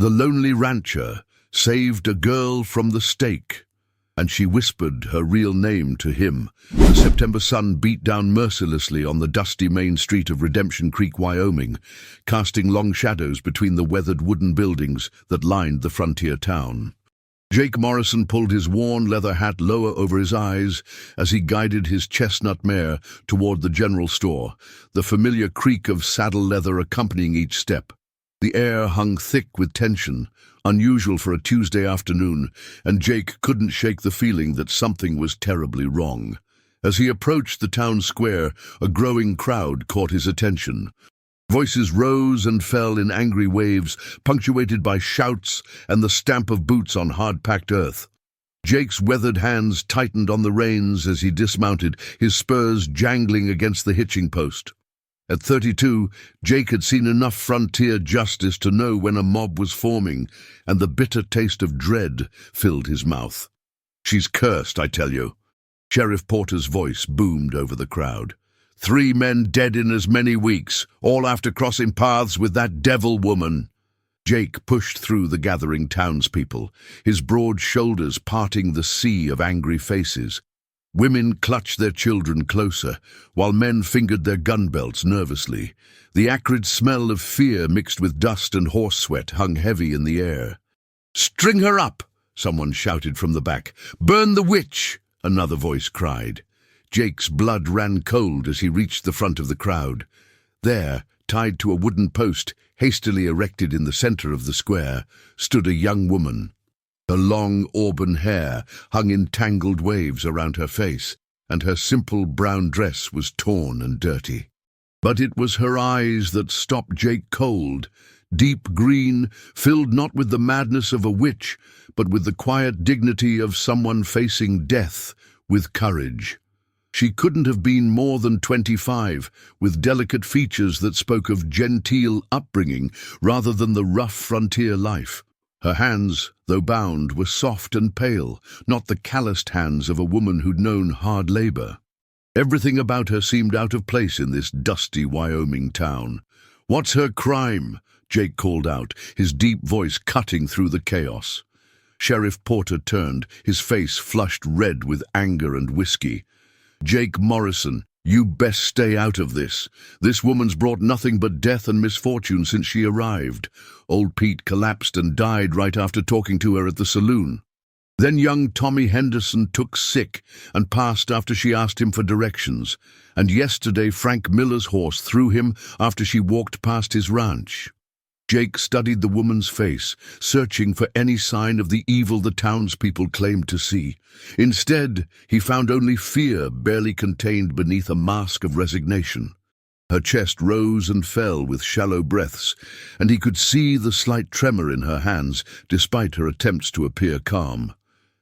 The lonely rancher saved a girl from the stake, and she whispered her real name to him. The September sun beat down mercilessly on the dusty main street of Redemption Creek, Wyoming, casting long shadows between the weathered wooden buildings that lined the frontier town. Jake Morrison pulled his worn leather hat lower over his eyes as he guided his chestnut mare toward the general store, the familiar creak of saddle leather accompanying each step. The air hung thick with tension, unusual for a Tuesday afternoon, and Jake couldn't shake the feeling that something was terribly wrong. As he approached the town square, a growing crowd caught his attention. Voices rose and fell in angry waves, punctuated by shouts and the stamp of boots on hard-packed earth. Jake's weathered hands tightened on the reins as he dismounted, his spurs jangling against the hitching post. At 32, Jake had seen enough frontier justice to know when a mob was forming, and the bitter taste of dread filled his mouth. "She's cursed, I tell you." Sheriff Porter's voice boomed over the crowd. 3 men dead in as many weeks, all after crossing paths with that devil woman. Jake pushed through the gathering townspeople, his broad shoulders parting the sea of angry faces. Women clutched their children closer, while men fingered their gun belts nervously. The acrid smell of fear mixed with dust and horse sweat hung heavy in the air. "String her up!" someone shouted from the back. "Burn the witch!" another voice cried. Jake's blood ran cold as he reached the front of the crowd. There, tied to a wooden post, hastily erected in the center of the square, stood a young woman. Her long auburn hair hung in tangled waves around her face, and her simple brown dress was torn and dirty. But it was her eyes that stopped Jake cold, deep green, filled not with the madness of a witch, but with the quiet dignity of someone facing death with courage. She couldn't have been more than 25, with delicate features that spoke of genteel upbringing rather than the rough frontier life. Her hands, though bound, were soft and pale, not the calloused hands of a woman who'd known hard labor. Everything about her seemed out of place in this dusty Wyoming town. "What's her crime?" Jake called out, his deep voice cutting through the chaos. Sheriff Porter turned, his face flushed red with anger and whiskey. "Jake Morrison, you best stay out of this. This woman's brought nothing but death and misfortune since she arrived. Old Pete collapsed and died right after talking to her at the saloon. Then young Tommy Henderson took sick and passed after she asked him for directions. And yesterday Frank Miller's horse threw him after she walked past his ranch." Jake studied the woman's face, searching for any sign of the evil the townspeople claimed to see. Instead, he found only fear barely contained beneath a mask of resignation. Her chest rose and fell with shallow breaths, and he could see the slight tremor in her hands, despite her attempts to appear calm.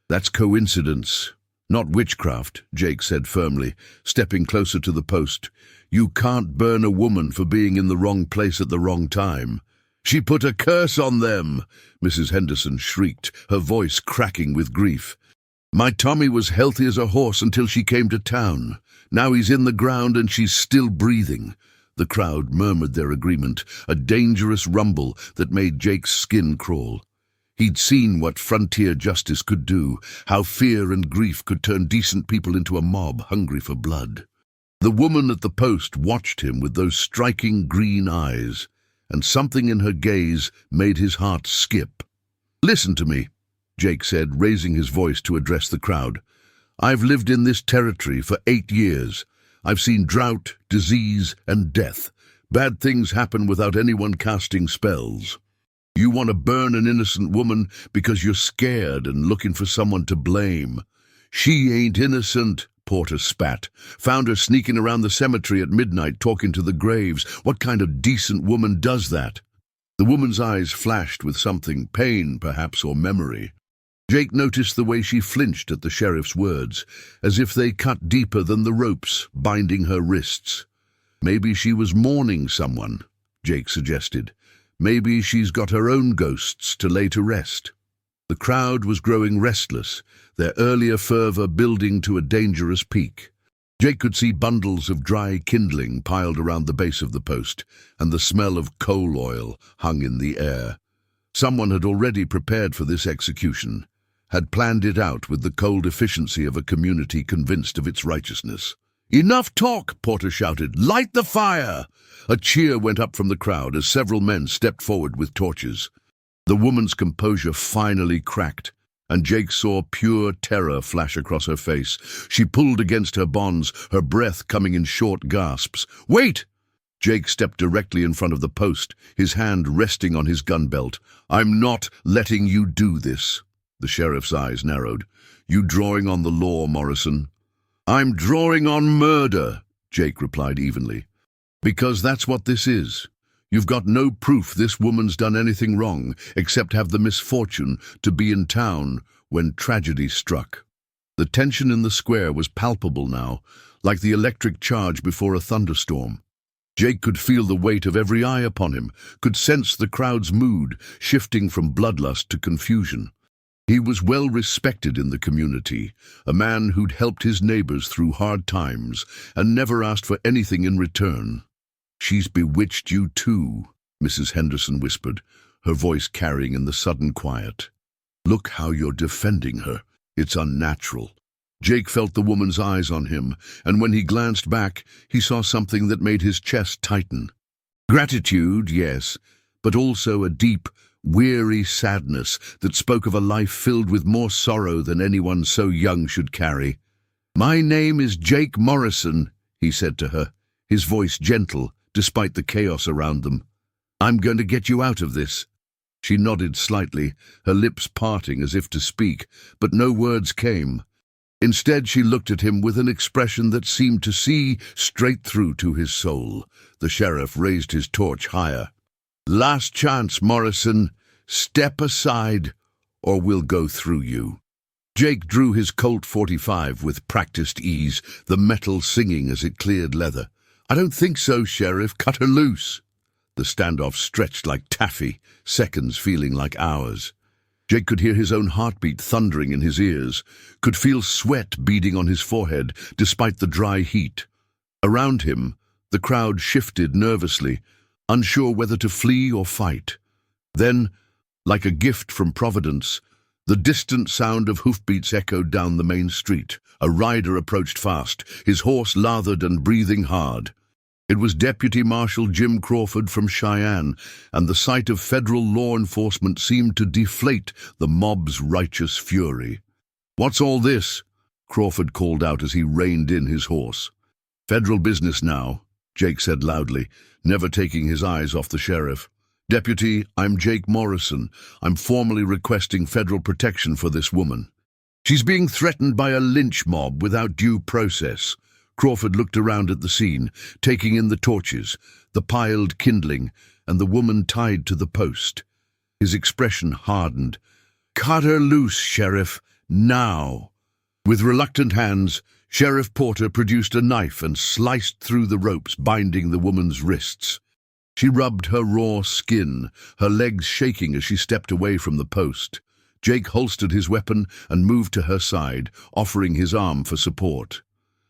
"That's coincidence, not witchcraft," Jake said firmly, stepping closer to the post. "You can't burn a woman for being in the wrong place at the wrong time." "She put a curse on them," Mrs. Henderson shrieked, her voice cracking with grief. "My Tommy was healthy as a horse until she came to town. Now he's in the ground and she's still breathing." The crowd murmured their agreement, a dangerous rumble that made Jake's skin crawl. He'd seen what frontier justice could do, how fear and grief could turn decent people into a mob hungry for blood. The woman at the post watched him with those striking green eyes, and something in her gaze made his heart skip. "Listen to me," Jake said, raising his voice to address the crowd. "I've lived in this territory for 8 years. I've seen drought, disease, and death. Bad things happen without anyone casting spells. You want to burn an innocent woman because you're scared and looking for someone to blame. She ain't innocent," Porter spat. "Found her sneaking around the cemetery at midnight talking to the graves. What kind of decent woman does that?" The woman's eyes flashed with something, pain perhaps, or memory. Jake noticed the way she flinched at the sheriff's words, as if they cut deeper than the ropes binding her wrists. "Maybe she was mourning someone," Jake suggested. "Maybe she's got her own ghosts to lay to rest." The crowd was growing restless, their earlier fervor building to a dangerous peak. Jake could see bundles of dry kindling piled around the base of the post, and the smell of coal oil hung in the air. Someone had already prepared for this execution, had planned it out with the cold efficiency of a community convinced of its righteousness. "Enough talk!" Porter shouted. "Light the fire!" A cheer went up from the crowd as several men stepped forward with torches. The woman's composure finally cracked, and Jake saw pure terror flash across her face. She pulled against her bonds, her breath coming in short gasps. "Wait!" Jake stepped directly in front of the post, his hand resting on his gun belt. "I'm not letting you do this." The sheriff's eyes narrowed. "You drawing on the law, Morrison?" "I'm drawing on murder," Jake replied evenly. "Because that's what this is. You've got no proof this woman's done anything wrong, except have the misfortune to be in town when tragedy struck." The tension in the square was palpable now, like the electric charge before a thunderstorm. Jake could feel the weight of every eye upon him, could sense the crowd's mood, shifting from bloodlust to confusion. He was well respected in the community, a man who'd helped his neighbors through hard times and never asked for anything in return. "She's bewitched you too," Mrs. Henderson whispered, her voice carrying in the sudden quiet. "Look how you're defending her. It's unnatural." Jake felt the woman's eyes on him, and when he glanced back, he saw something that made his chest tighten. Gratitude, yes, but also a deep, weary sadness that spoke of a life filled with more sorrow than anyone so young should carry. "My name is Jake Morrison," he said to her, his voice gentle despite the chaos around them. "I'm going to get you out of this." She nodded slightly, her lips parting as if to speak, but no words came. Instead, she looked at him with an expression that seemed to see straight through to his soul. The sheriff raised his torch higher. "Last chance, Morrison. Step aside, or we'll go through you." Jake drew his Colt .45 with practiced ease, the metal singing as it cleared leather. "I don't think so, Sheriff. Cut her loose." The standoff stretched like taffy, seconds feeling like hours. Jake could hear his own heartbeat thundering in his ears, could feel sweat beading on his forehead despite the dry heat. Around him, the crowd shifted nervously, unsure whether to flee or fight. Then, like a gift from Providence, the distant sound of hoofbeats echoed down the main street. A rider approached fast, his horse lathered and breathing hard. It was Deputy Marshal Jim Crawford from Cheyenne, and the sight of federal law enforcement seemed to deflate the mob's righteous fury. "What's all this?" Crawford called out as he reined in his horse. "Federal business now," Jake said loudly, never taking his eyes off the sheriff. "Deputy, I'm Jake Morrison. I'm formally requesting federal protection for this woman. She's being threatened by a lynch mob without due process." Crawford looked around at the scene, taking in the torches, the piled kindling, and the woman tied to the post. His expression hardened. "Cut her loose, Sheriff, now." With reluctant hands, Sheriff Porter produced a knife and sliced through the ropes binding the woman's wrists. She rubbed her raw skin, her legs shaking as she stepped away from the post. Jake holstered his weapon and moved to her side, offering his arm for support.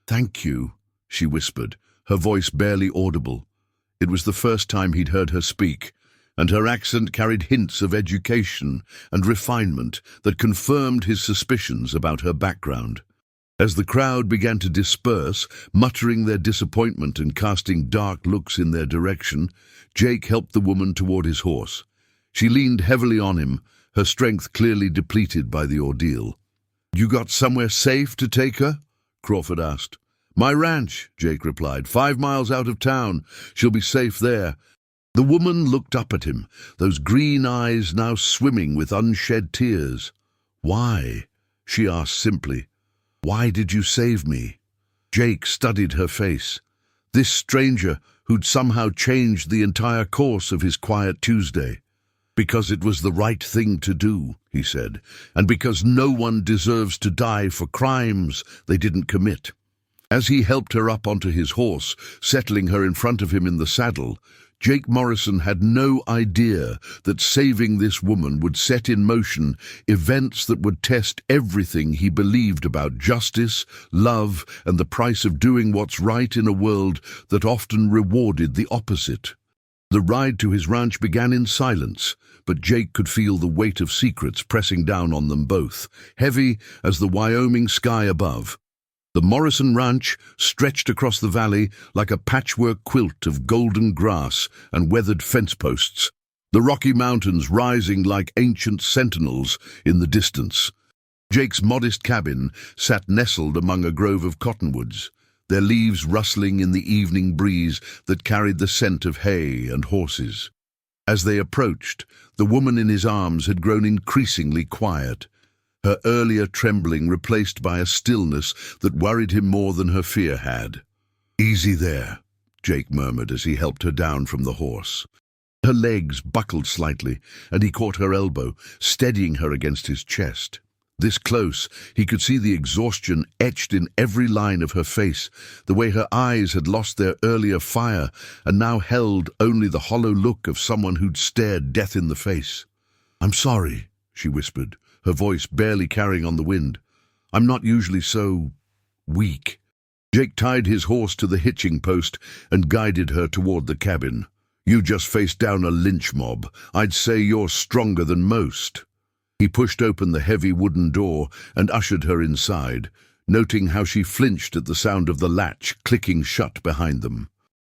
"Thank you," she whispered, her voice barely audible. It was the first time he'd heard her speak, and her accent carried hints of education and refinement that confirmed his suspicions about her background. As the crowd began to disperse, muttering their disappointment and casting dark looks in their direction, Jake helped the woman toward his horse. She leaned heavily on him, her strength clearly depleted by the ordeal. "You got somewhere safe to take her?" Crawford asked. "My ranch," Jake replied, 5 miles out of town. She'll be safe there." The woman looked up at him, those green eyes now swimming with unshed tears. "Why?" she asked simply. "Why did you save me?" Jake studied her face. This stranger who'd somehow changed the entire course of his quiet Tuesday. "Because it was the right thing to do," he said, "and because no one deserves to die for crimes they didn't commit." As he helped her up onto his horse, settling her in front of him in the saddle, Jake Morrison had no idea that saving this woman would set in motion events that would test everything he believed about justice, love, and the price of doing what's right in a world that often rewarded the opposite. The ride to his ranch began in silence, but Jake could feel the weight of secrets pressing down on them both, heavy as the Wyoming sky above. The Morrison Ranch stretched across the valley like a patchwork quilt of golden grass and weathered fence posts, the Rocky Mountains rising like ancient sentinels in the distance. Jake's modest cabin sat nestled among a grove of cottonwoods, their leaves rustling in the evening breeze that carried the scent of hay and horses. As they approached, the woman in his arms had grown increasingly quiet, her earlier trembling replaced by a stillness that worried him more than her fear had. "Easy there," Jake murmured as he helped her down from the horse. Her legs buckled slightly, and he caught her elbow, steadying her against his chest. This close, he could see the exhaustion etched in every line of her face, the way her eyes had lost their earlier fire and now held only the hollow look of someone who'd stared death in the face. "I'm sorry," she whispered, her voice barely carrying on the wind. "I'm not usually so weak." Jake tied his horse to the hitching post and guided her toward the cabin. "You just faced down a lynch mob. I'd say you're stronger than most." He pushed open the heavy wooden door and ushered her inside, noting how she flinched at the sound of the latch clicking shut behind them.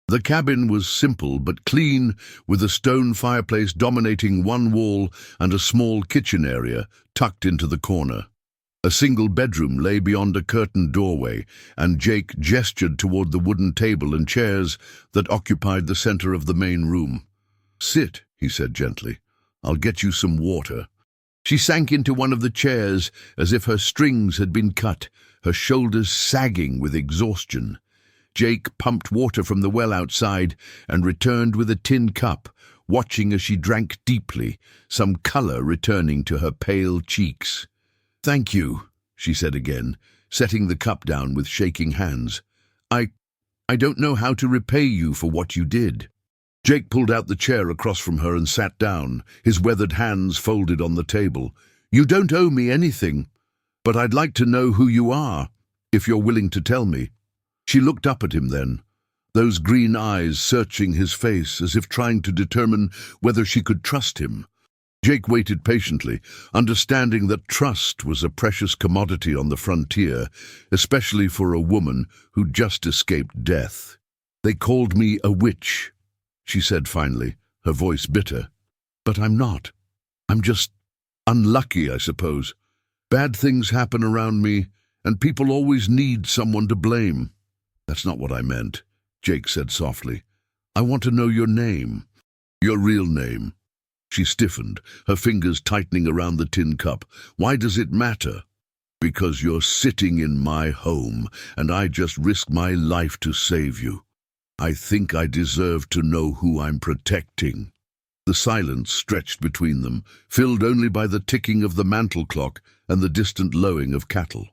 The cabin was simple but clean, with a stone fireplace dominating one wall and a small kitchen area tucked into the corner. A single bedroom lay beyond a curtained doorway, and Jake gestured toward the wooden table and chairs that occupied the center of the main room. "Sit," he said gently. "I'll get you some water." She sank into one of the chairs as if her strings had been cut, her shoulders sagging with exhaustion. Jake pumped water from the well outside and returned with a tin cup, watching as she drank deeply, some color returning to her pale cheeks. "Thank you," she said again, setting the cup down with shaking hands. I don't know how to repay you for what you did." Jake pulled out the chair across from her and sat down, his weathered hands folded on the table. "You don't owe me anything, but I'd like to know who you are, if you're willing to tell me." She looked up at him then, those green eyes searching his face as if trying to determine whether she could trust him. Jake waited patiently, understanding that trust was a precious commodity on the frontier, especially for a woman who'd just escaped death. "They called me a witch," she said finally, her voice bitter. "But I'm not. I'm just unlucky, I suppose. Bad things happen around me, and people always need someone to blame." "That's not what I meant," Jake said softly. "I want to know your name. Your real name." She stiffened, her fingers tightening around the tin cup. "Why does it matter?" "Because you're sitting in my home, and I just risked my life to save you. I think I deserve to know who I'm protecting." The silence stretched between them, filled only by the ticking of the mantel clock and the distant lowing of cattle.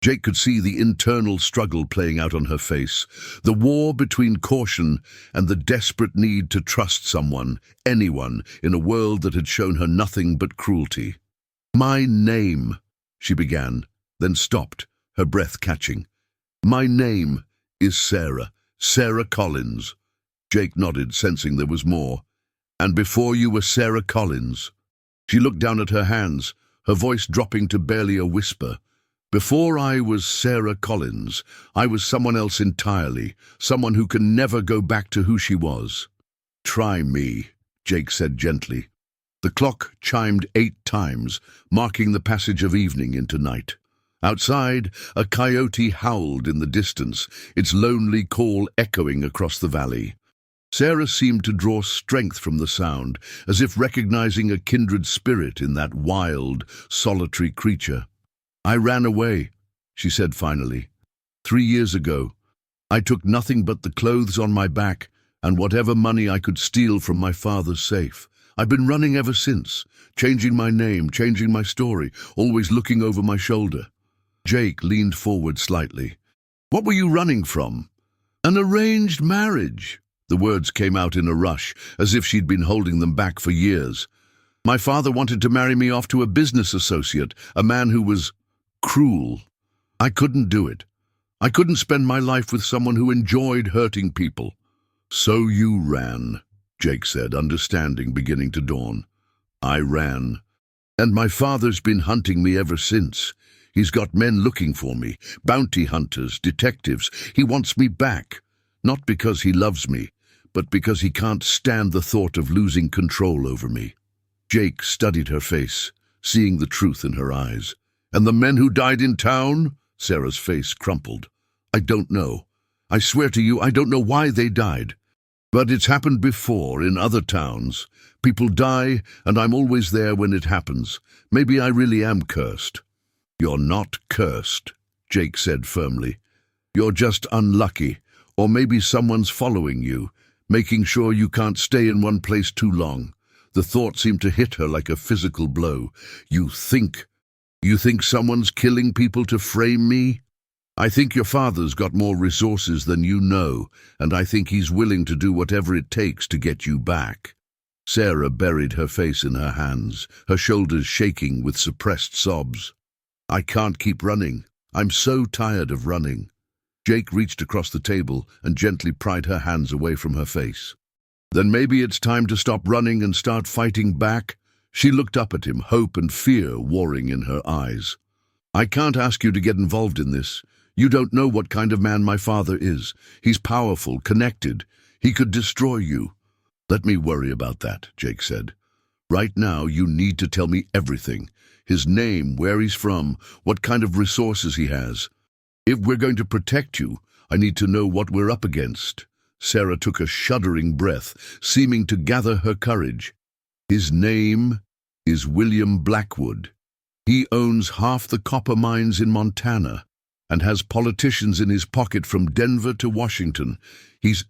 Jake could see the internal struggle playing out on her face, the war between caution and the desperate need to trust someone, anyone, in a world that had shown her nothing but cruelty. "My name," she began, then stopped, her breath catching. "My name is Sarah. Sarah Collins." Jake nodded, sensing there was more. "And before you were Sarah Collins." She looked down at her hands, her voice dropping to barely a whisper. "Before I was Sarah Collins, I was someone else entirely, someone who can never go back to who she was." "Try me," Jake said gently. The clock chimed 8 times, marking the passage of evening into night. Outside, a coyote howled in the distance, its lonely call echoing across the valley. Sarah seemed to draw strength from the sound, as if recognizing a kindred spirit in that wild, solitary creature. "I ran away," she said finally. 3 years ago. I took nothing but the clothes on my back and whatever money I could steal from my father's safe. I've been running ever since, changing my name, changing my story, always looking over my shoulder." Jake leaned forward slightly. "What were you running from?" "An arranged marriage." The words came out in a rush, as if she'd been holding them back for years. "My father wanted to marry me off to a business associate, a man who was cruel. I couldn't do it. I couldn't spend my life with someone who enjoyed hurting people." "So you ran," Jake said, understanding beginning to dawn. I ran. And my father's been hunting me ever since. He's got men looking for me, bounty hunters, detectives. He wants me back, not because he loves me, but because he can't stand the thought of losing control over me. Jake studied her face, seeing the truth in her eyes. And the men who died in town? Sarah's face crumpled. I don't know. I swear to you, I don't know why they died. But it's happened before in other towns. People die, and I'm always there when it happens. Maybe I really am cursed. You're not cursed, Jake said firmly. You're just unlucky, or maybe someone's following you, making sure you can't stay in one place too long. The thought seemed to hit her like a physical blow. You think someone's killing people to frame me? I think your father's got more resources than you know, and I think he's willing to do whatever it takes to get you back. Sarah buried her face in her hands, her shoulders shaking with suppressed sobs. I can't keep running. I'm so tired of running. Jake reached across the table and gently pried her hands away from her face. Then maybe it's time to stop running and start fighting back? She looked up at him, hope and fear warring in her eyes. I can't ask you to get involved in this. You don't know what kind of man my father is. He's powerful, connected. He could destroy you. Let me worry about that, Jake said. Right now, you need to tell me everything. His name, where he's from, what kind of resources he has. If we're going to protect you, I need to know what we're up against. Sarah took a shuddering breath, seeming to gather her courage. His name is William Blackwood. He owns half the copper mines in Montana and has politicians in his pocket from Denver to Washington. He's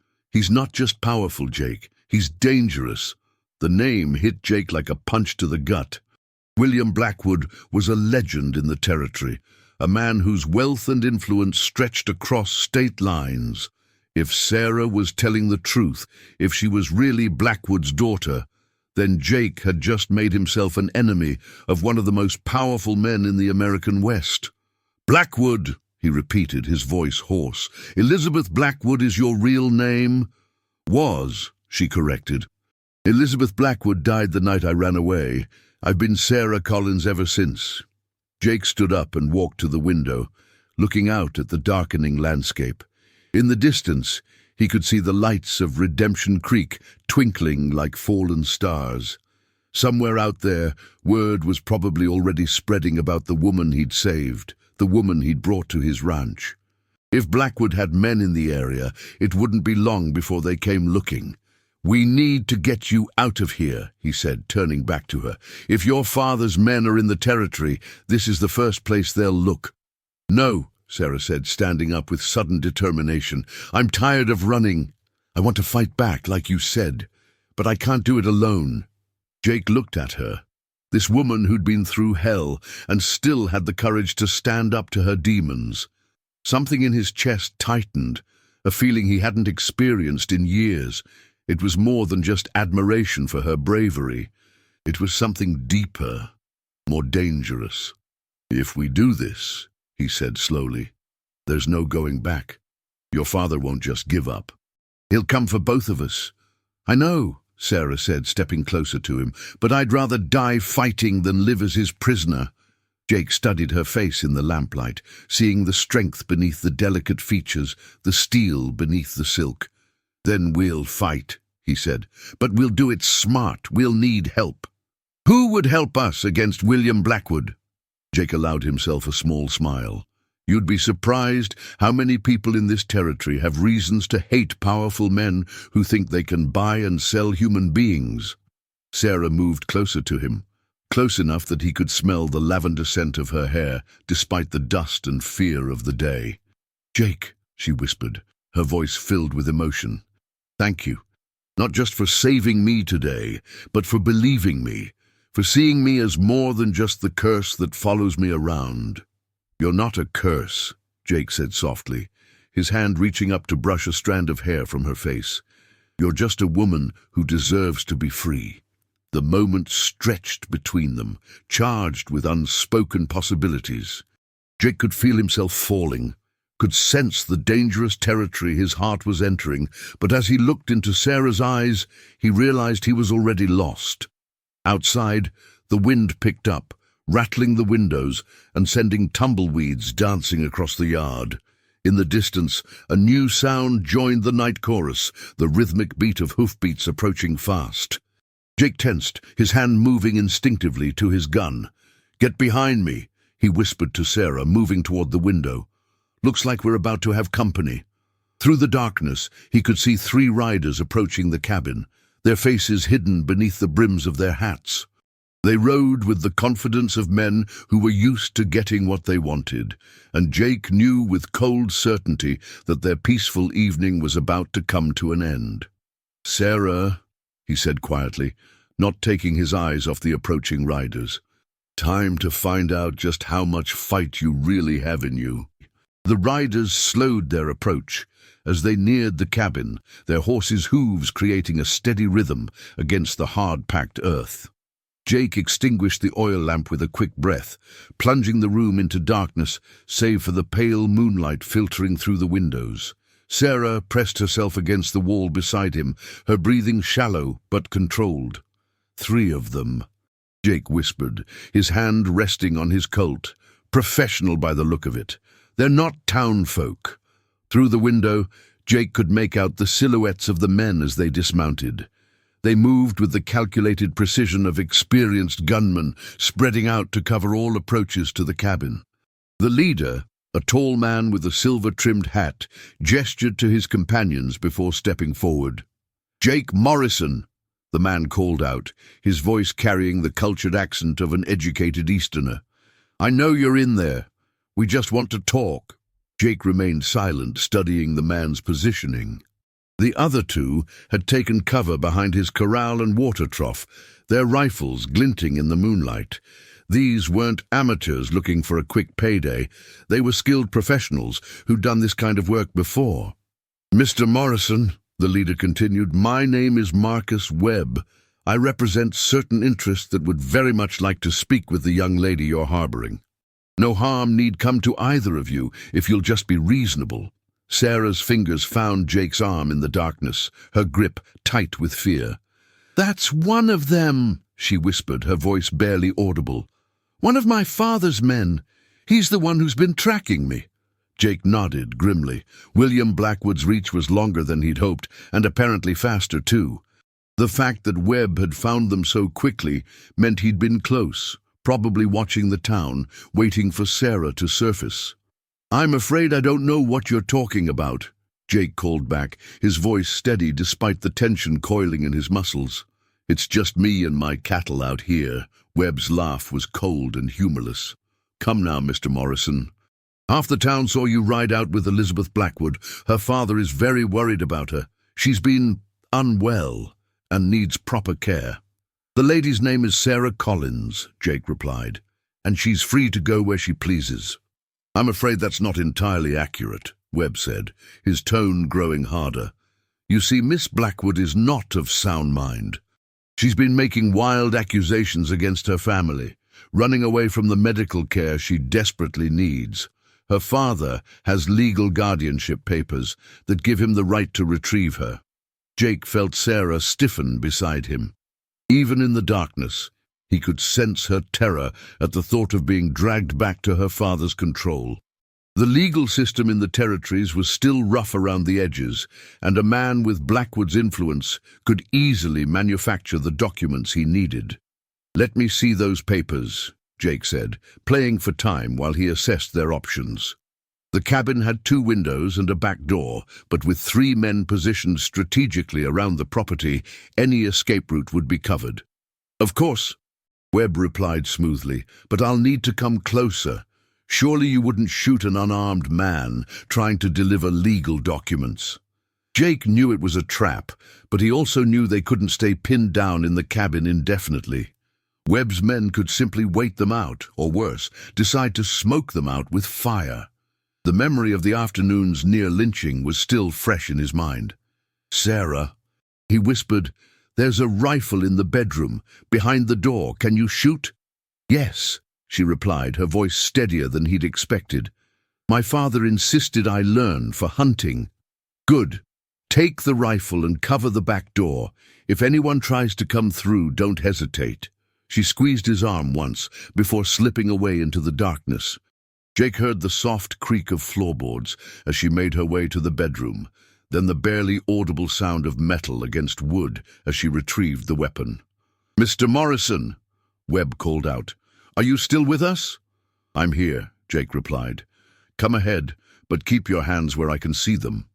not just powerful, Jake. He's dangerous. The name hit Jake like a punch to the gut. William Blackwood was a legend in the territory, a man whose wealth and influence stretched across state lines. If Sarah was telling the truth, if she was really Blackwood's daughter, then Jake had just made himself an enemy of one of the most powerful men in the American West. Blackwood, he repeated, his voice hoarse. Elizabeth Blackwood is your real name? Was, she corrected. Elizabeth Blackwood died the night I ran away. I've been Sarah Collins ever since. Jake stood up and walked to the window, looking out at the darkening landscape. In the distance, he could see the lights of Redemption Creek twinkling like fallen stars. Somewhere out there, word was probably already spreading about the woman he'd saved, the woman he'd brought to his ranch. If Blackwood had men in the area, it wouldn't be long before they came looking. We need to get you out of here, he said, turning back to her. If your father's men are in the territory, this is the first place they'll look. No, Sarah said, standing up with sudden determination. I'm tired of running. I want to fight back, like you said, but I can't do it alone. Jake looked at her. This woman who'd been through hell and still had the courage to stand up to her demons. Something in his chest tightened, a feeling he hadn't experienced in years. It was more than just admiration for her bravery. It was something deeper, more dangerous. If we do this, he said slowly, there's no going back. Your father won't just give up. He'll come for both of us. I know, Sarah said, stepping closer to him, but I'd rather die fighting than live as his prisoner. Jake studied her face in the lamplight, seeing the strength beneath the delicate features, the steel beneath the silk. Then we'll fight, he said, but we'll do it smart. We'll need help. Who would help us against William Blackwood? Jake allowed himself a small smile. You'd be surprised how many people in this territory have reasons to hate powerful men who think they can buy and sell human beings. Sarah moved closer to him, close enough that he could smell the lavender scent of her hair, despite the dust and fear of the day. Jake, she whispered, her voice filled with emotion. Thank you. Not just for saving me today, but for believing me, for seeing me as more than just the curse that follows me around. You're not a curse, Jake said softly, his hand reaching up to brush a strand of hair from her face. You're just a woman who deserves to be free. The moment stretched between them, charged with unspoken possibilities. Jake could feel himself falling, could sense the dangerous territory his heart was entering, but as he looked into Sarah's eyes, he realized he was already lost. Outside, the wind picked up, rattling the windows and sending tumbleweeds dancing across the yard. In the distance, a new sound joined the night chorus, the rhythmic beat of hoofbeats approaching fast. Jake tensed, his hand moving instinctively to his gun. "Get behind me," he whispered to Sarah, moving toward the window. "Looks like we're about to have company." Through the darkness, he could see 3 riders approaching the cabin, their faces hidden beneath the brims of their hats. They rode with the confidence of men who were used to getting what they wanted, and Jake knew with cold certainty that their peaceful evening was about to come to an end. "Sarah," he said quietly, not taking his eyes off the approaching riders. "Time to find out just how much fight you really have in you." The riders slowed their approach as they neared the cabin, their horses' hooves creating a steady rhythm against the hard-packed earth. Jake extinguished the oil lamp with a quick breath, plunging the room into darkness, save for the pale moonlight filtering through the windows. Sarah pressed herself against the wall beside him, her breathing shallow but controlled. "3 of them," Jake whispered, his hand resting on his Colt. "Professional by the look of it. They're not town folk." Through the window, Jake could make out the silhouettes of the men as they dismounted. They moved with the calculated precision of experienced gunmen, spreading out to cover all approaches to the cabin. The leader, a tall man with a silver-trimmed hat, gestured to his companions before stepping forward. "Jake Morrison," the man called out, his voice carrying the cultured accent of an educated Easterner. "I know you're in there. We just want to talk." Jake remained silent, studying the man's positioning. The other 2 had taken cover behind his corral and water trough, their rifles glinting in the moonlight. These weren't amateurs looking for a quick payday. They were skilled professionals who'd done this kind of work before. "Mr. Morrison," the leader continued, "my name is Marcus Webb. I represent certain interests that would very much like to speak with the young lady you're harboring. No harm need come to either of you if you'll just be reasonable." Sarah's fingers found Jake's arm in the darkness, her grip tight with fear. "That's one of them," she whispered, her voice barely audible. "One of my father's men. He's the one who's been tracking me." Jake nodded grimly. William Blackwood's reach was longer than he'd hoped, and apparently faster too. The fact that Webb had found them so quickly meant he'd been close, probably watching the town, waiting for Sarah to surface. "I'm afraid I don't know what you're talking about," Jake called back, his voice steady despite the tension coiling in his muscles. "It's just me and my cattle out here." Webb's laugh was cold and humorless. "Come now, Mr. Morrison. Half the town saw you ride out with Elizabeth Blackwood. Her father is very worried about her. She's been unwell and needs proper care." "The lady's name is Sarah Collins," Jake replied, "and she's free to go where she pleases." "I'm afraid that's not entirely accurate," Webb said, his tone growing harder. "You see, Miss Blackwood is not of sound mind. She's been making wild accusations against her family, running away from the medical care she desperately needs. Her father has legal guardianship papers that give him the right to retrieve her." Jake felt Sarah stiffen beside him. Even in the darkness, he could sense her terror at the thought of being dragged back to her father's control. The legal system in the territories was still rough around the edges, and a man with Blackwood's influence could easily manufacture the documents he needed. "Let me see those papers," Jake said, playing for time while he assessed their options. The cabin had 2 windows and a back door, but with 3 men positioned strategically around the property, any escape route would be covered. "Of course," Webb replied smoothly, "but I'll need to come closer. Surely you wouldn't shoot an unarmed man trying to deliver legal documents." Jake knew it was a trap, but he also knew they couldn't stay pinned down in the cabin indefinitely. Webb's men could simply wait them out, or worse, decide to smoke them out with fire. The memory of the afternoon's near lynching was still fresh in his mind. "Sarah," he whispered, "there's a rifle in the bedroom, behind the door. Can you shoot?" "Yes," she replied, her voice steadier than he'd expected. My father insisted I learn for hunting. Good. Take the rifle and cover the back door. If anyone tries to come through, don't hesitate. She squeezed his arm once before slipping away into the darkness. Jake heard the soft creak of floorboards as she made her way to the bedroom, then the barely audible sound of metal against wood as she retrieved the weapon. "Mr. Morrison," Webb called out. "Are you still with us?" "I'm here," Jake replied. "Come ahead, but keep your hands where I can see them."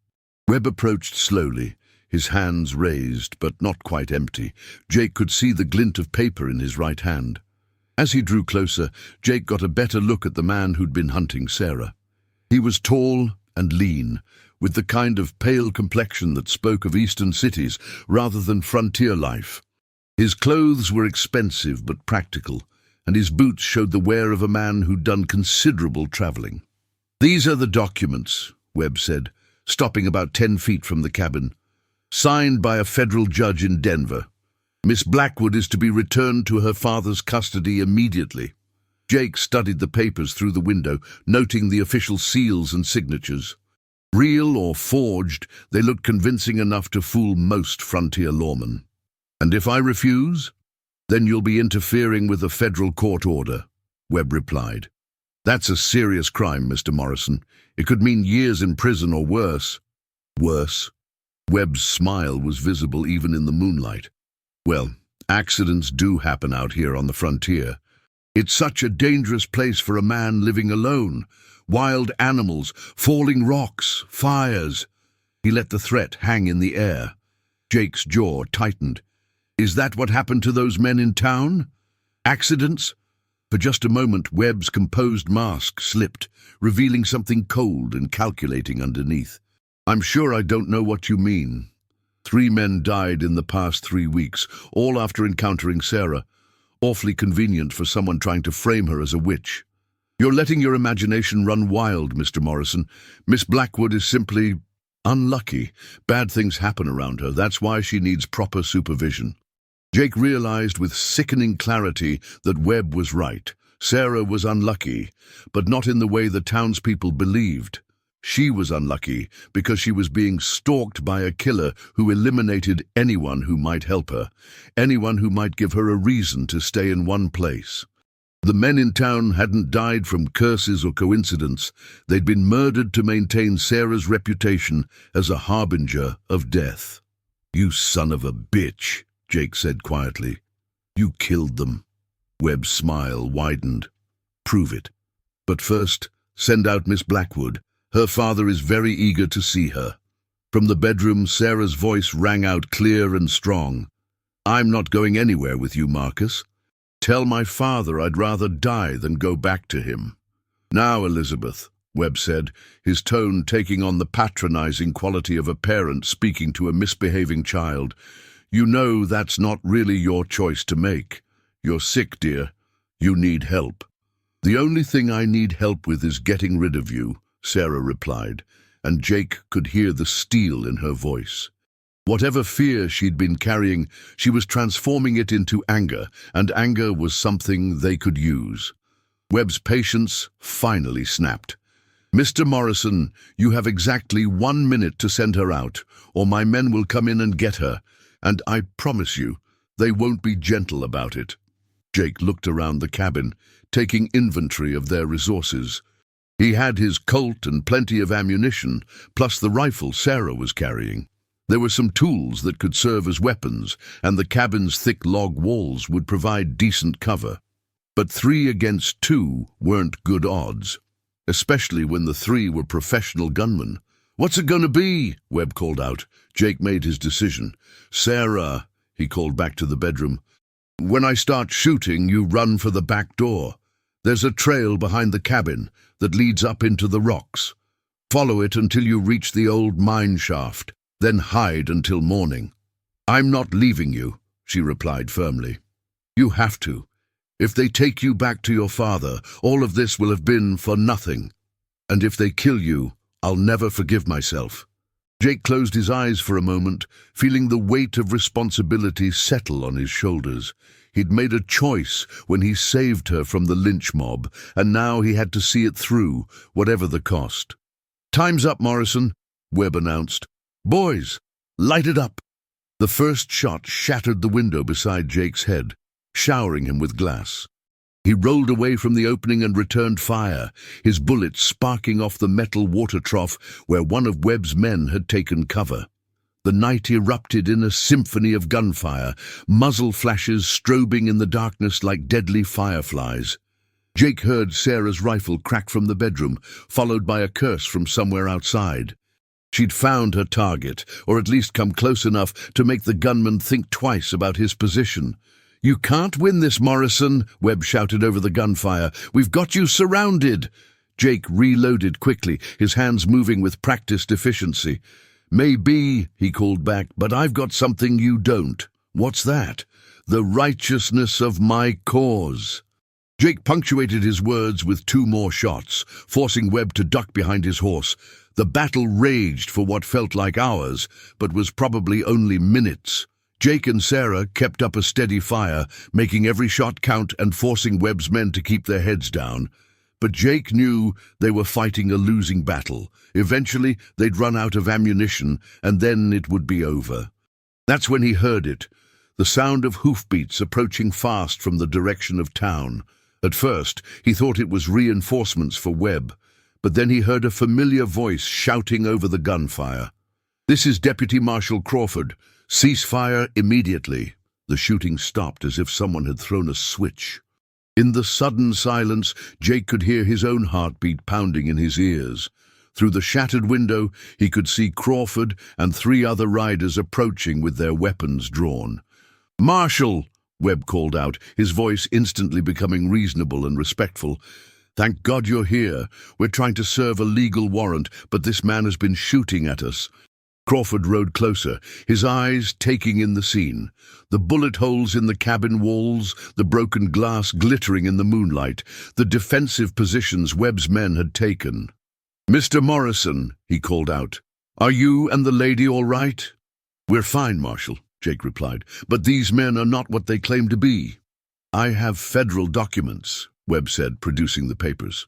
Webb approached slowly, his hands raised but not quite empty. Jake could see the glint of paper in his right hand. As he drew closer, Jake got a better look at the man who'd been hunting Sarah. He was tall and lean, with the kind of pale complexion that spoke of eastern cities rather than frontier life. His clothes were expensive but practical, and his boots showed the wear of a man who'd done considerable traveling. "These are the documents," Webb said, stopping about 10 feet from the cabin. "Signed by a federal judge in Denver. Miss Blackwood is to be returned to her father's custody immediately." Jake studied the papers through the window, noting the official seals and signatures. Real or forged, they looked convincing enough to fool most frontier lawmen. "And if I refuse? Then you'll be interfering with a federal court order," Webb replied. "That's a serious crime, Mr. Morrison. It could mean years in prison or worse." "Worse?" Webb's smile was visible even in the moonlight. "Well, accidents do happen out here on the frontier. It's such a dangerous place for a man living alone. Wild animals, falling rocks, fires." He let the threat hang in the air. Jake's jaw tightened. "Is that what happened to those men in town? Accidents?" For just a moment, Webb's composed mask slipped, revealing something cold and calculating underneath. "I'm sure I don't know what you mean. 3 men died in the past 3 weeks, all after encountering Sarah. Awfully convenient for someone trying to frame her as a witch. You're letting your imagination run wild, Mr. Morrison. Miss Blackwood is simply unlucky. Bad things happen around her. That's why she needs proper supervision." Jake realized with sickening clarity that Webb was right. Sarah was unlucky, but not in the way the townspeople believed. She was unlucky because she was being stalked by a killer who eliminated anyone who might help her, anyone who might give her a reason to stay in one place. The men in town hadn't died from curses or coincidence. They'd been murdered to maintain Sarah's reputation as a harbinger of death. "You son of a bitch," Jake said quietly. "You killed them." Webb's smile widened. "Prove it. But first, send out Miss Blackwood. Her father is very eager to see her." From the bedroom, Sarah's voice rang out clear and strong. "I'm not going anywhere with you, Marcus. Tell my father I'd rather die than go back to him." "Now, Elizabeth," Webb said, his tone taking on the patronizing quality of a parent speaking to a misbehaving child, "you know that's not really your choice to make. You're sick, dear. You need help." "The only thing I need help with is getting rid of you," Sarah replied, and Jake could hear the steel in her voice. Whatever fear she'd been carrying, she was transforming it into anger, and anger was something they could use. Webb's patience finally snapped. "Mr. Morrison, you have exactly 1 minute to send her out, or my men will come in and get her, and I promise you, they won't be gentle about it." Jake looked around the cabin, taking inventory of their resources. He had his Colt and plenty of ammunition, plus the rifle Sarah was carrying. There were some tools that could serve as weapons, and the cabin's thick log walls would provide decent cover. But 3 against 2 weren't good odds, especially when the 3 were professional gunmen. "What's it gonna be?" Webb called out. Jake made his decision. "Sarah," he called back to the bedroom, "when I start shooting, you run for the back door. There's a trail behind the cabin that leads up into the rocks. Follow it until you reach the old mine shaft, then hide until morning." "I'm not leaving you," she replied firmly. "You have to. If they take you back to your father, all of this will have been for nothing. And if they kill you, I'll never forgive myself." Jake closed his eyes for a moment, feeling the weight of responsibility settle on his shoulders. He'd made a choice when he saved her from the lynch mob, and now he had to see it through, whatever the cost. "Time's up, Morrison," Webb announced. "Boys, light it up." The first shot shattered the window beside Jake's head, showering him with glass. He rolled away from the opening and returned fire, his bullets sparking off the metal water trough where one of Webb's men had taken cover. The night erupted in a symphony of gunfire, muzzle flashes strobing in the darkness like deadly fireflies. Jake heard Sarah's rifle crack from the bedroom, followed by a curse from somewhere outside. She'd found her target, or at least come close enough to make the gunman think twice about his position. "You can't win this, Morrison," Webb shouted over the gunfire. "We've got you surrounded." Jake reloaded quickly, his hands moving with practiced efficiency. "Maybe," he called back, "but I've got something you don't." "What's that?" "The righteousness of my cause." Jake punctuated his words with 2 more shots, forcing Webb to duck behind his horse. The battle raged for what felt like hours, but was probably only minutes. Jake and Sarah kept up a steady fire, making every shot count and forcing Webb's men to keep their heads down. But Jake knew they were fighting a losing battle. Eventually, they'd run out of ammunition, and then it would be over. That's when he heard it, the sound of hoofbeats approaching fast from the direction of town. At first, he thought it was reinforcements for Webb, but then he heard a familiar voice shouting over the gunfire. "This is Deputy Marshal Crawford. Cease fire immediately." The shooting stopped as if someone had thrown a switch. In the sudden silence, Jake could hear his own heartbeat pounding in his ears. Through the shattered window, he could see Crawford and 3 other riders approaching with their weapons drawn. "Marshal!" Webb called out, his voice instantly becoming reasonable and respectful. "Thank God you're here. We're trying to serve a legal warrant, but this man has been shooting at us." Crawford rode closer, his eyes taking in the scene. The bullet holes in the cabin walls, the broken glass glittering in the moonlight, the defensive positions Webb's men had taken. "Mr. Morrison," he called out, "are you and the lady all right?" "We're fine, Marshal," Jake replied, "but these men are not what they claim to be." "I have federal documents," Webb said, producing the papers.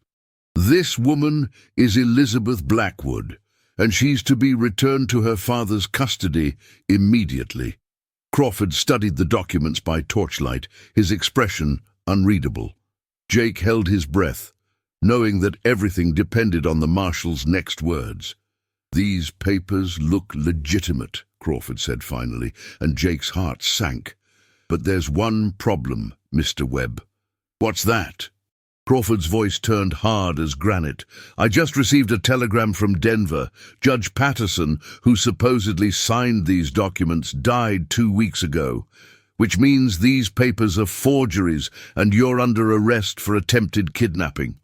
"This woman is Elizabeth Blackwood, and she's to be returned to her father's custody immediately." Crawford studied the documents by torchlight, his expression unreadable. Jake held his breath, knowing that everything depended on the marshal's next words. "These papers look legitimate," Crawford said finally, and Jake's heart sank. "But there's one problem, Mr. Webb." "What's that?" Crawford's voice turned hard as granite. "I just received a telegram from Denver. Judge Patterson, who supposedly signed these documents, died 2 weeks ago, which means these papers are forgeries and you're under arrest for attempted kidnapping."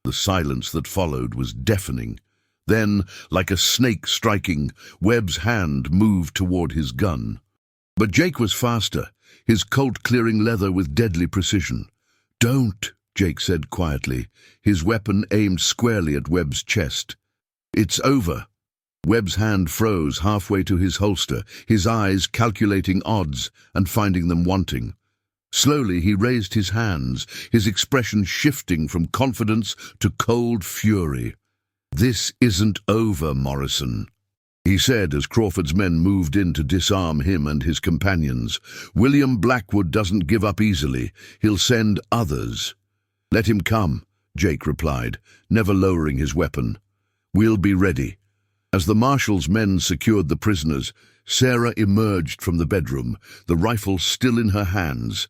The silence that followed was deafening. Then, like a snake striking, Webb's hand moved toward his gun. But Jake was faster, his Colt clearing leather with deadly precision. "Don't," Jake said quietly, his weapon aimed squarely at Webb's chest. "It's over." Webb's hand froze halfway to his holster, his eyes calculating odds and finding them wanting. Slowly he raised his hands, his expression shifting from confidence to cold fury. "This isn't over, Morrison," he said as Crawford's men moved in to disarm him and his companions. "William Blackwood doesn't give up easily. He'll send others." "Let him come," Jake replied, never lowering his weapon. "We'll be ready." As the marshal's men secured the prisoners, Sarah emerged from the bedroom, the rifle still in her hands.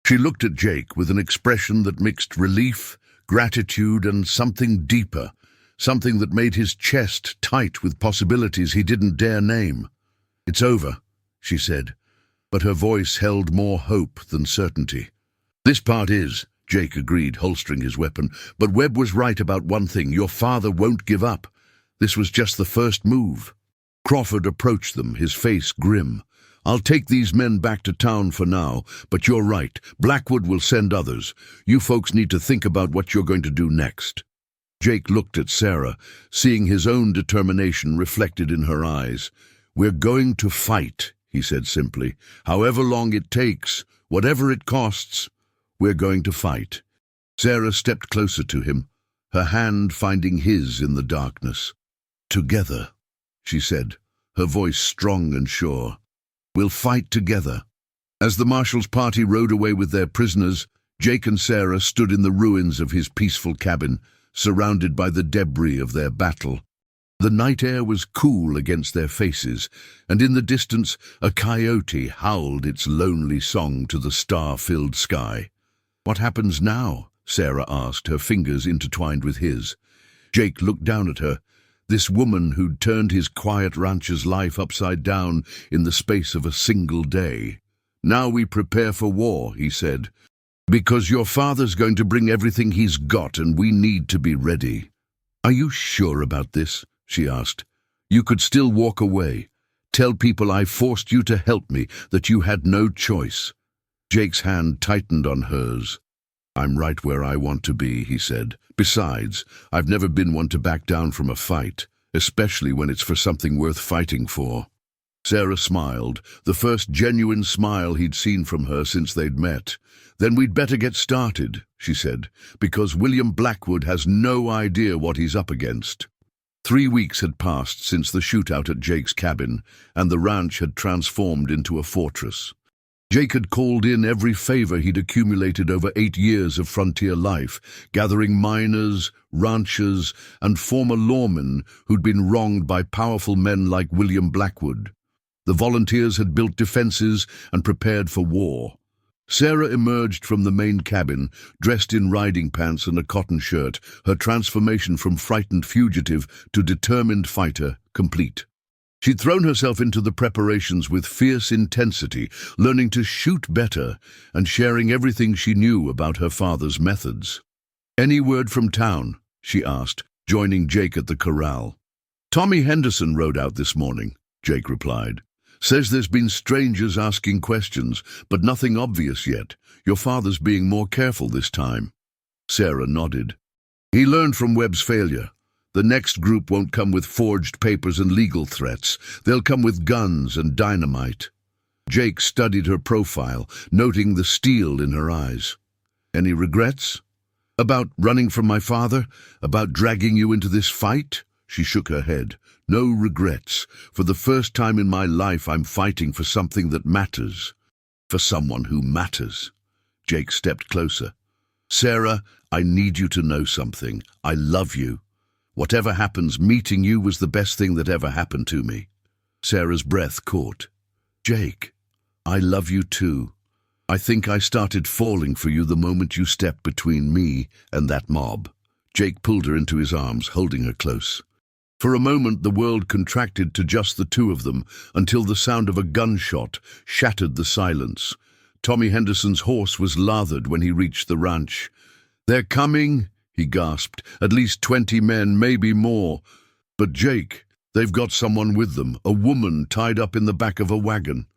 She looked at Jake with an expression that mixed relief, gratitude, and something deeper, something that made his chest tight with possibilities he didn't dare name. "It's over," she said, but her voice held more hope than certainty. "This part is," Jake agreed, holstering his weapon, "but Webb was right about one thing. Your father won't give up. This was just the first move." Crawford approached them, his face grim. "I'll take these men back to town for now, but you're right. Blackwood will send others. You folks need to think about what you're going to do next." Jake looked at Sarah, seeing his own determination reflected in her eyes. "We're going to fight," he said simply. "However long it takes, Whatever it costs, we're going to fight. Sarah stepped closer to him, her hand finding his in the darkness. Together, she said, her voice strong and sure. We'll fight together. As the marshal's party rode away with their prisoners, Jake and Sarah stood in the ruins of his peaceful cabin, surrounded by the debris of their battle. The night air was cool against their faces, and in the distance a coyote howled its lonely song to the star-filled sky. "What happens now?" Sarah asked, her fingers intertwined with his. Jake looked down at her, this woman who'd turned his quiet rancher's life upside down in the space of a single day. "Now we prepare for war," he said, "because your father's going to bring everything he's got and we need to be ready." "Are you sure about this?" she asked. "You could still walk away. Tell people I forced you to help me, that you had no choice." Jake's hand tightened on hers. "I'm right where I want to be," he said. "Besides, I've never been one to back down from a fight, especially when it's for something worth fighting for." Sarah smiled, the first genuine smile he'd seen from her since they'd met. "Then we'd better get started," she said, "because William Blackwood has no idea what he's up against." 3 weeks had passed since the shootout at Jake's cabin, and the ranch had transformed into a fortress. Jake had called in every favor he'd accumulated over 8 years of frontier life, gathering miners, ranchers, and former lawmen who'd been wronged by powerful men like William Blackwood. The volunteers had built defenses and prepared for war. Sarah emerged from the main cabin, dressed in riding pants and a cotton shirt, her transformation from frightened fugitive to determined fighter complete. She'd thrown herself into the preparations with fierce intensity, learning to shoot better and sharing everything she knew about her father's methods. "Any word from town?" she asked, joining Jake at the corral. "Tommy Henderson rode out this morning," Jake replied. "Says there's been strangers asking questions, but nothing obvious yet. Your father's being more careful this time." Sarah nodded. "He learned from Webb's failure. The next group won't come with forged papers and legal threats. They'll come with guns and dynamite." Jake studied her profile, noting the steel in her eyes. "Any regrets? About running from my father? About dragging you into this fight?" She shook her head. "No regrets. For the first time in my life, I'm fighting for something that matters. For someone who matters." Jake stepped closer. "Sarah, I need you to know something. I love you. Whatever happens, meeting you was the best thing that ever happened to me." Sarah's breath caught. "Jake, I love you too. I think I started falling for you the moment you stepped between me and that mob." Jake pulled her into his arms, holding her close. For a moment the world contracted to just the two of them, until the sound of a gunshot shattered the silence. Tommy Henderson's horse was lathered when he reached the ranch. "They're coming," he gasped. "At least 20 men, maybe more. But Jake, they've got someone with them, a woman tied up in the back of a wagon."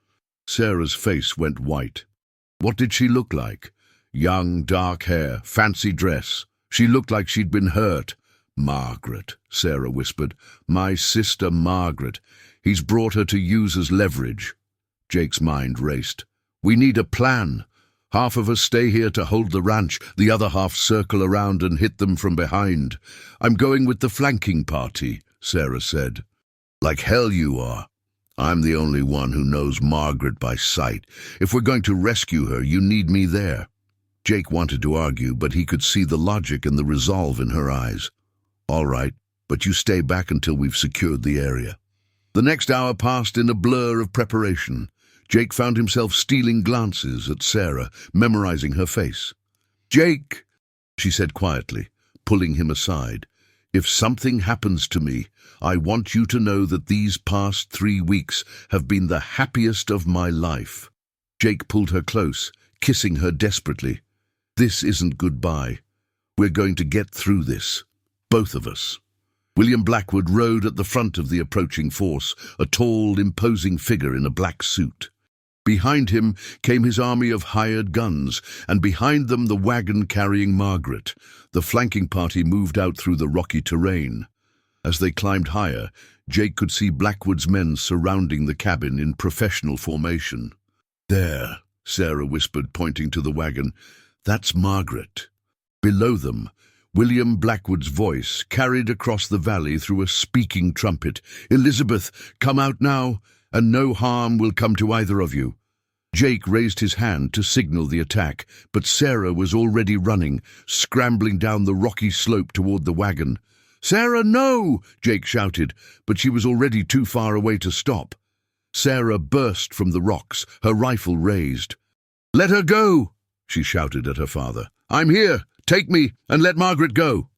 Sarah's face went white. "What did she look like?" "Young, dark hair, fancy dress. She looked like she'd been hurt." "Margaret," Sarah whispered. "My sister Margaret. He's brought her to use as leverage." Jake's mind raced. "We need a plan. Half of us stay here to hold the ranch, the other half circle around and hit them from behind." "I'm going with the flanking party," Sarah said. "Like hell you are. I'm the only one who knows Margaret by sight. If we're going to rescue her, you need me there." Jake wanted to argue, but he could see the logic and the resolve in her eyes. "All right, but you stay back until we've secured the area." The next hour passed in a blur of preparation. Jake found himself stealing glances at Sarah, memorizing her face. "Jake," she said quietly, pulling him aside, "if something happens to me, I want you to know that these past 3 weeks have been the happiest of my life." Jake pulled her close, kissing her desperately. "This isn't goodbye. We're going to get through this. Both of us." William Blackwood rode at the front of the approaching force, a tall, imposing figure in a black suit. Behind him came his army of hired guns, and behind them the wagon carrying Margaret. The flanking party moved out through the rocky terrain. As they climbed higher, Jake could see Blackwood's men surrounding the cabin in professional formation. "There," Sarah whispered, pointing to the wagon. "That's Margaret." Below them, William Blackwood's voice carried across the valley through a speaking trumpet. "Elizabeth, come out now, and no harm will come to either of you." Jake raised his hand to signal the attack, but Sarah was already running, scrambling down the rocky slope toward the wagon. "Sarah, no!" Jake shouted, but she was already too far away to stop. Sarah burst from the rocks, her rifle raised. "Let her go!" she shouted at her father. "I'm here! Take me, and let Margaret go!"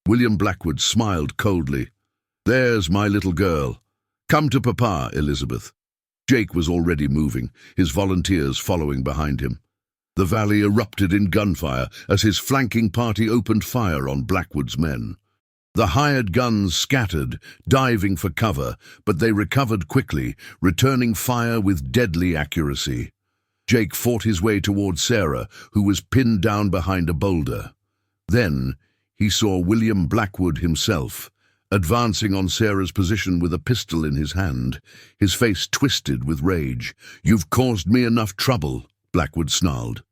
William Blackwood smiled coldly. "There's my little girl. Come to Papa, Elizabeth." Jake was already moving, his volunteers following behind him. The valley erupted in gunfire as his flanking party opened fire on Blackwood's men. The hired guns scattered, diving for cover, but they recovered quickly, returning fire with deadly accuracy. Jake fought his way toward Sarah, who was pinned down behind a boulder. Then he saw William Blackwood himself, advancing on Sarah's position with a pistol in his hand, his face twisted with rage. "You've caused me enough trouble," Blackwood snarled.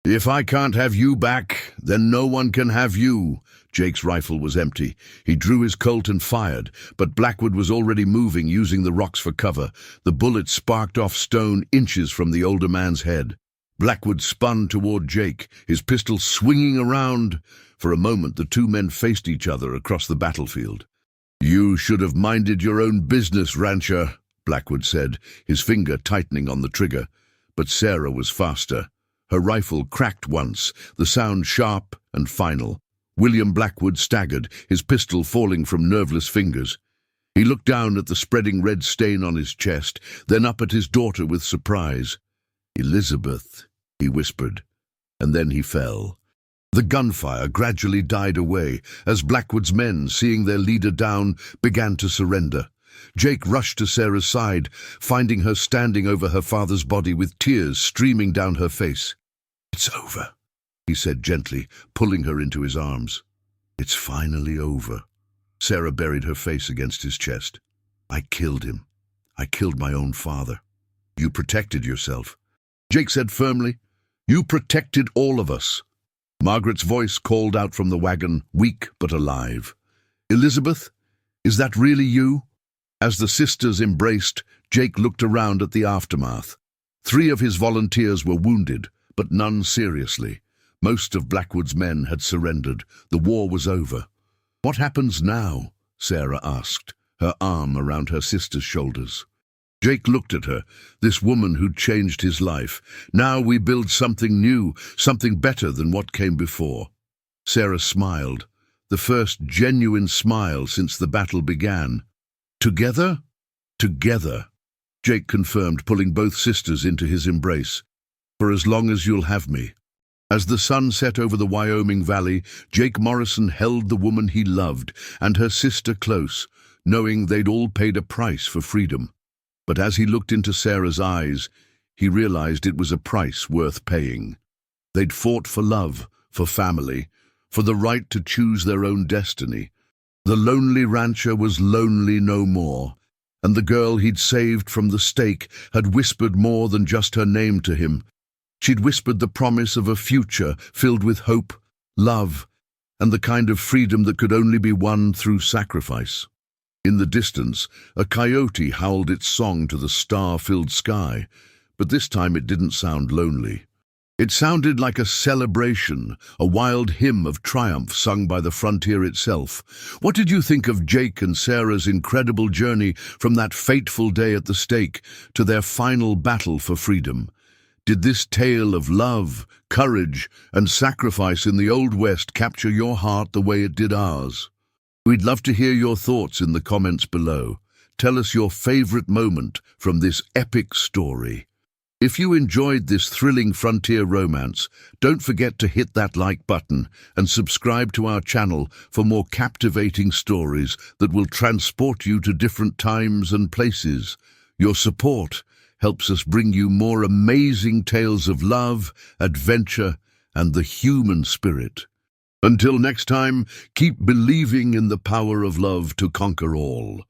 "If I can't have you back, then no one can have you." Jake's rifle was empty. He drew his Colt and fired, but Blackwood was already moving, using the rocks for cover. The bullet sparked off stone inches from the older man's head. Blackwood spun toward Jake, his pistol swinging around. For a moment, the two men faced each other across the battlefield. "You should have minded your own business, rancher," Blackwood said, his finger tightening on the trigger. But Sarah was faster. Her rifle cracked once, the sound sharp and final. William Blackwood staggered, his pistol falling from nerveless fingers. He looked down at the spreading red stain on his chest, then up at his daughter with surprise. "Elizabeth," he whispered, and then he fell. The gunfire gradually died away as Blackwood's men, seeing their leader down, began to surrender. Jake rushed to Sarah's side, finding her standing over her father's body with tears streaming down her face. "It's over," he said gently, pulling her into his arms. "It's finally over." Sarah buried her face against his chest. "I killed him. I killed my own father. You protected yourself." Jake said firmly, "You protected all of us." Margaret's voice called out from the wagon, weak but alive. "Elizabeth, is that really you?" As the sisters embraced, Jake looked around at the aftermath. 3 of his volunteers were wounded, but none seriously. Most of Blackwood's men had surrendered. The war was over. "What happens now?" Sarah asked, her arm around her sister's shoulders. Jake looked at her, this woman who'd changed his life. "Now we build something new, something better than what came before." Sarah smiled, the first genuine smile since the battle began. "Together?" "Together," Jake confirmed, pulling both sisters into his embrace. "For as long as you'll have me." As the sun set over the Wyoming Valley, Jake Morrison held the woman he loved and her sister close, knowing they'd all paid a price for freedom. But as he looked into Sarah's eyes, he realized it was a price worth paying. They'd fought for love, for family, for the right to choose their own destiny. The lonely rancher was lonely no more, and the girl he'd saved from the stake had whispered more than just her name to him. She'd whispered the promise of a future filled with hope, love, and the kind of freedom that could only be won through sacrifice. In the distance, a coyote howled its song to the star-filled sky, but this time it didn't sound lonely. It sounded like a celebration, a wild hymn of triumph sung by the frontier itself. What did you think of Jake and Sarah's incredible journey from that fateful day at the stake to their final battle for freedom? Did this tale of love, courage, and sacrifice in the Old West capture your heart the way it did ours? We'd love to hear your thoughts in the comments below. Tell us your favorite moment from this epic story. If you enjoyed this thrilling frontier romance, don't forget to hit that like button and subscribe to our channel for more captivating stories that will transport you to different times and places. Your support helps us bring you more amazing tales of love, adventure, and the human spirit. Until next time, keep believing in the power of love to conquer all.